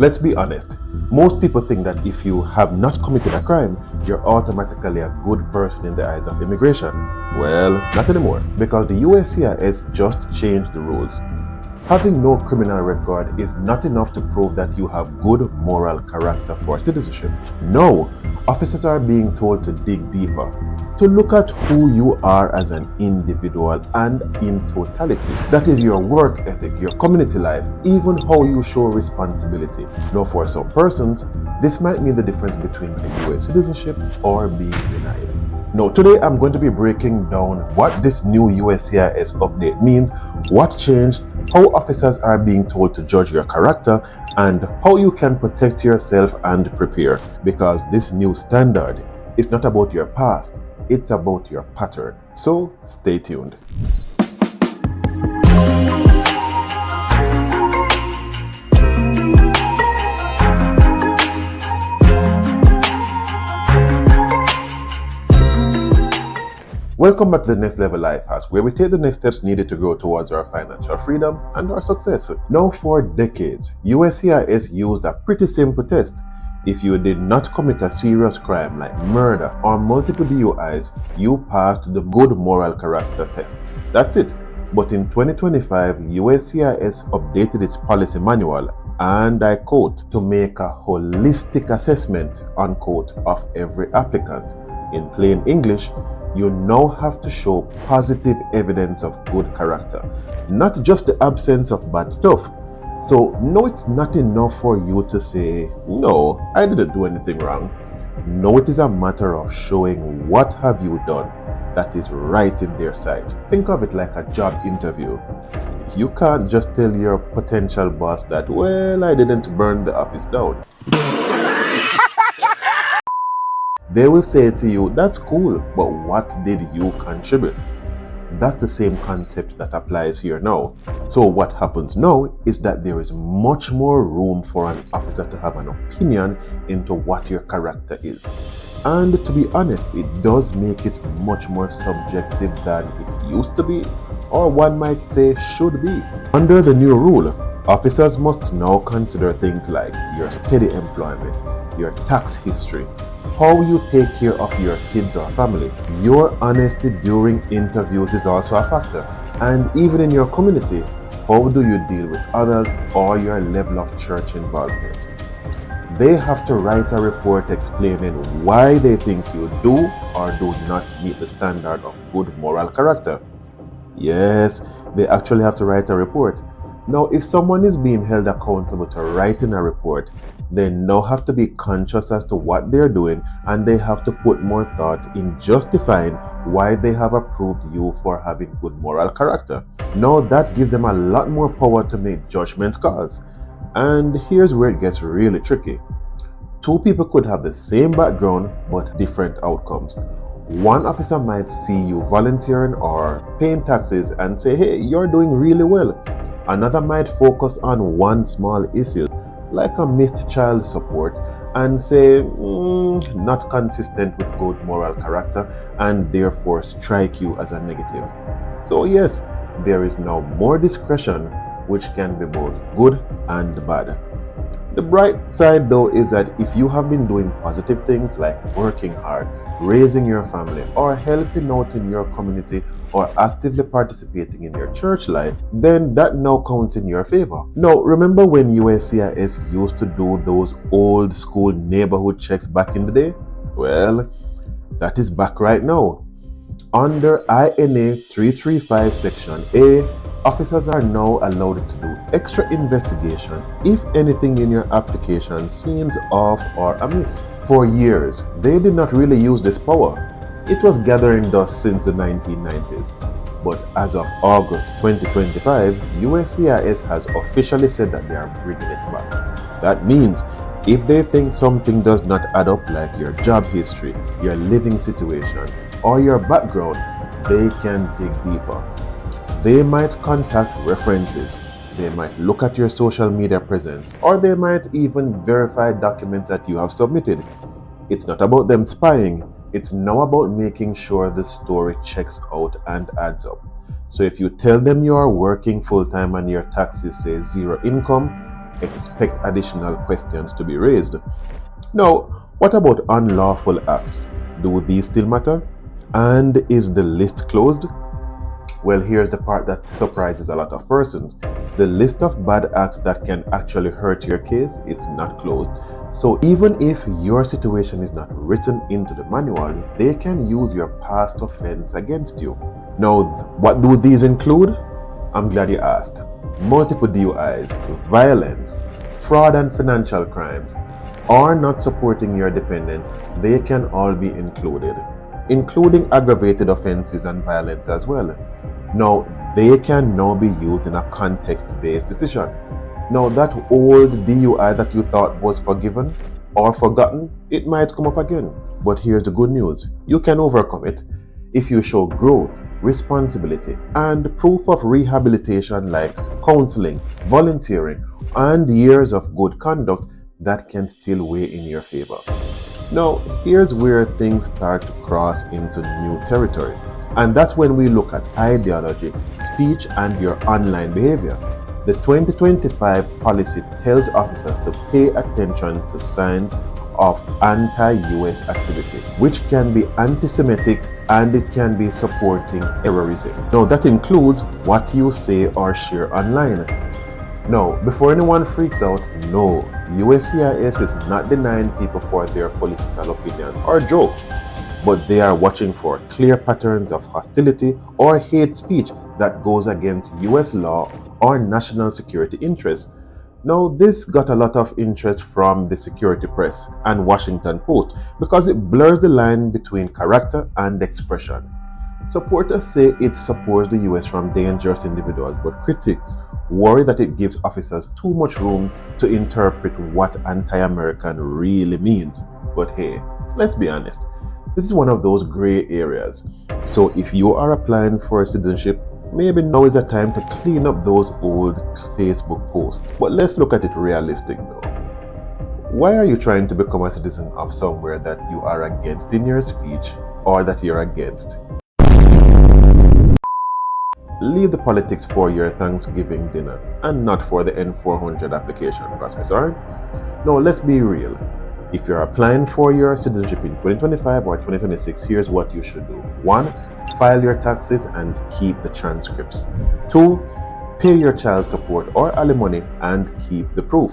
Let's be honest. Most people think that if you have not committed a crime, you're automatically a good person in the eyes of immigration. Well, not anymore, because the USCIS just changed the rules. Having no criminal record is not enough to prove that you have good moral character for citizenship. No, officers are being told to dig deeper, to look at who you are as an individual and in totality. That is your work ethic, your community life, even how you show responsibility. Now, for some persons, this might mean the difference between a US citizenship or being denied. Now, today I'm going to be breaking down what this new USCIS update means, what changed, how officers are being told to judge your character, and how you can protect yourself and prepare. Because this new standard is not about your past, it's about your pattern. So stay tuned. Welcome back to the Next Level Life House, where we take the next steps needed to grow towards our financial freedom and our success. Now, for decades, USCIS used a pretty simple test. If you did not commit a serious crime like murder or multiple DUIs, you passed the good moral character test. That's it. But in 2025, USCIS updated its policy manual, and I quote, to make a holistic assessment, unquote, of every applicant. In plain English, you now have to show positive evidence of good character, not just the absence of bad stuff. So, no, it's not enough for you to say, no, I didn't do anything wrong. No, it is a matter of showing what have you done that is right in their sight. Think of it like a job interview. You can't just tell your potential boss that, well, I didn't burn the office down. They will say to you, that's cool, but what did you contribute? That's the same concept that applies here now. So what happens now is that there is much more room for an officer to have an opinion into what your character is. And to be honest, it does make it much more subjective than it used to be, or one might say should be. Under the new rule, officers must now consider things like your steady employment, your tax history, how you take care of your kids or family. Your honesty during interviews is also a factor. And even in your community, how do you deal with others or your level of church involvement? They have to write a report explaining why they think you do or do not meet the standard of good moral character. Yes, they actually have to write a report. Now, if someone is being held accountable to writing a report, they now have to be conscious as to what they're doing, and they have to put more thought in justifying why they have approved you for having good moral character. Now, that gives them a lot more power to make judgment calls. And here's where it gets really tricky. Two people could have the same background but different outcomes. One officer might see you volunteering or paying taxes and say, hey, you're doing really well. Another might focus on one small issue, like a missed child support, and say, not consistent with good moral character, and therefore strike you as a negative. So yes, there is now more discretion, which can be both good and bad. The bright side though is that if you have been doing positive things like working hard, raising your family, or helping out in your community, or actively participating in your church life, then that now counts in your favor. Now, remember when USCIS used to do those old school neighborhood checks back in the day? Well, that is back right now. Under INA 335 Section A, officers are now allowed to do extra investigation if anything in your application seems off or amiss. For years, they did not really use this power. It was gathering dust since the 1990s. But as of August 2025, USCIS has officially said that they are bringing it back. That means if they think something does not add up, like your job history, your living situation, or your background, they can dig deeper. They might contact references, they might look at your social media presence, or they might even verify documents that you have submitted. It's not about them spying, it's now about making sure the story checks out and adds up. So if you tell them you are working full-time and your taxes say zero income, expect additional questions to be raised. Now, what about unlawful acts? Do these still matter? And is the list closed? Well, here's the part that surprises a lot of persons. The list of bad acts that can actually hurt your case, it's not closed. So even if your situation is not written into the manual, they can use your past offense against you. Now, what do these include? I'm glad you asked. Multiple DUIs, violence, fraud and financial crimes, or not supporting your dependent, they can all be included, including aggravated offenses and violence as well. Now, they can now be used in a context-based decision. Now, that old DUI that you thought was forgiven or forgotten, it might come up again. But here's the good news. You can overcome it if you show growth, responsibility, and proof of rehabilitation like counseling, volunteering, and years of good conduct that can still weigh in your favor. Now, here's where things start to cross into new territory. And that's when we look at ideology, speech, and your online behavior. The 2025 policy tells officers to pay attention to signs of anti-US activity, which can be anti-Semitic and it can be supporting terrorism. Now, that includes what you say or share online. Now, before anyone freaks out, no, USCIS is not denying people for their political opinion or jokes, but they are watching for clear patterns of hostility or hate speech that goes against US law or national security interests. Now, this got a lot of interest from the security press and Washington Post because it blurs the line between character and expression. Supporters say it supports the US from dangerous individuals, but critics worry that it gives officers too much room to interpret what anti-American really means. But hey, let's be honest, this is one of those gray areas. So if you are applying for citizenship, maybe now is the time to clean up those old Facebook posts. But let's look at it realistic though. Why are you trying to become a citizen of somewhere that you are against in your speech or that you're against? Leave the politics for your Thanksgiving dinner and not for the N400 application process, alright? Now let's be real. If you're applying for your citizenship in 2025 or 2026, here's what you should do. 1. File your taxes and keep the transcripts. 2. Pay your child support or alimony and keep the proof.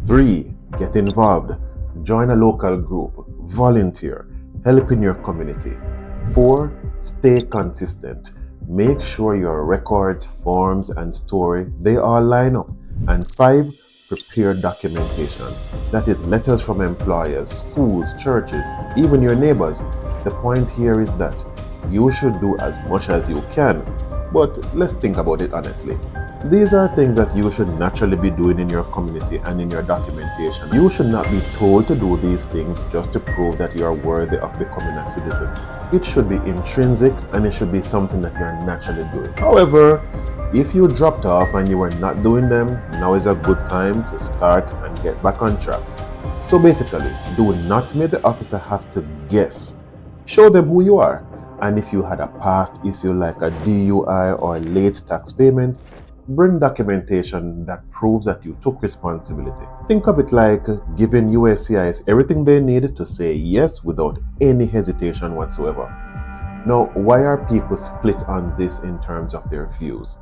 3. Get involved. Join a local group. Volunteer. Help in your community. 4. Stay consistent. Make sure your records, forms, and story, they all line up. And 5. Prepare documentation. That is letters from employers, schools, churches, even your neighbors. The point here is that you should do as much as you can. But let's think about it honestly. These are things that you should naturally be doing in your community and in your documentation. You should not be told to do these things just to prove that you are worthy of becoming a citizen. It should be intrinsic and it should be something that you are naturally doing. However, if you dropped off and you were not doing them, now is a good time to start and get back on track. So basically, do not make the officer have to guess. Show them who you are. And if you had a past issue like a DUI or late tax payment, bring documentation that proves that you took responsibility. Think of it like giving USCIS everything they need to say yes without any hesitation whatsoever. Now, why are people split on this in terms of their views?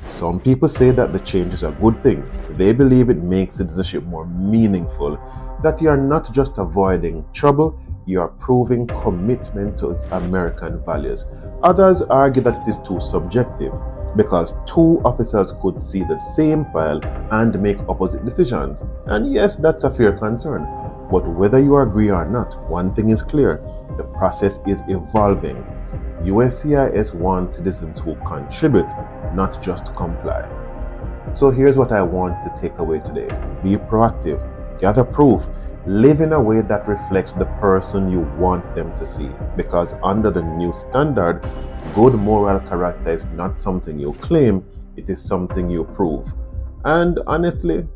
Some people say that the change is a good thing. They believe it makes citizenship more meaningful, that you are not just avoiding trouble, you are proving commitment to American values. Others argue that it is too subjective because two officers could see the same file and make opposite decisions. And yes, that's a fair concern. But whether you agree or not, one thing is clear, the process is evolving. USCIS wants citizens who contribute, not just comply. So here's what I want to take away today. Be proactive, gather proof, live in a way that reflects the person you want them to see. Because under the new standard, good moral character is not something you claim, it is something you prove. And honestly,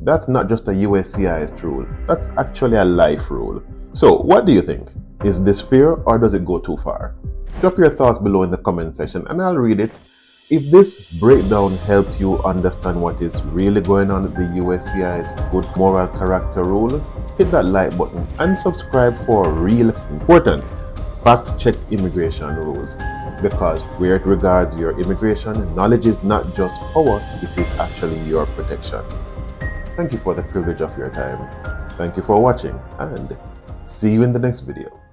that's not just a USCIS rule, that's actually a life rule. So what do you think? Is this fair or does it go too far? Drop your thoughts below in the comment section and I'll read it. If this breakdown helped you understand what is really going on with the USCIS good moral character rule, hit that like button and subscribe for real important fact-checked immigration rules. Because where it regards your immigration, knowledge is not just power, it is actually your protection. Thank you for the privilege of your time. Thank you for watching and see you in the next video.